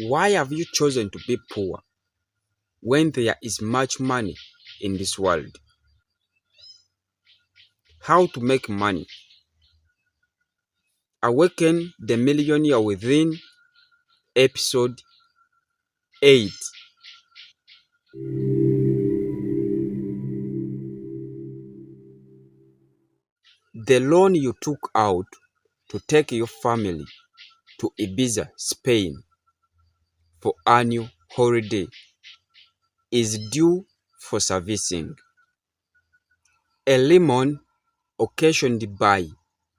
Why have you chosen to be poor when there is much money in this world? How to make money. Awaken the Millionaire Within, Episode 8. The loan you took out to take your family to Ibiza, Spain for annual holiday is due for servicing. A lemon occasioned by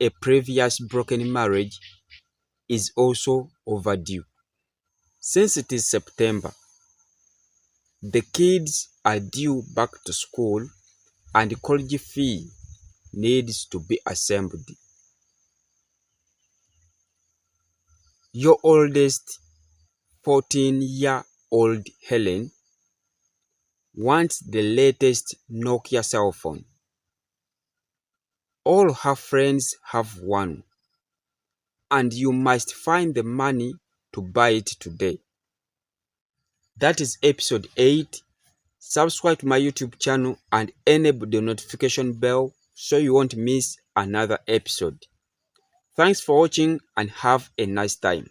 a previous broken marriage is also overdue. Since it is September, the kids are due back to school and the college fee needs to be assembled. Your oldest 14-year-old Helen wants the latest Nokia cell phone. All her friends have one, and you must find the money to buy it today. That is episode 8. Subscribe to my YouTube channel and enable the notification bell so you won't miss another episode. Thanks for watching and have a nice time.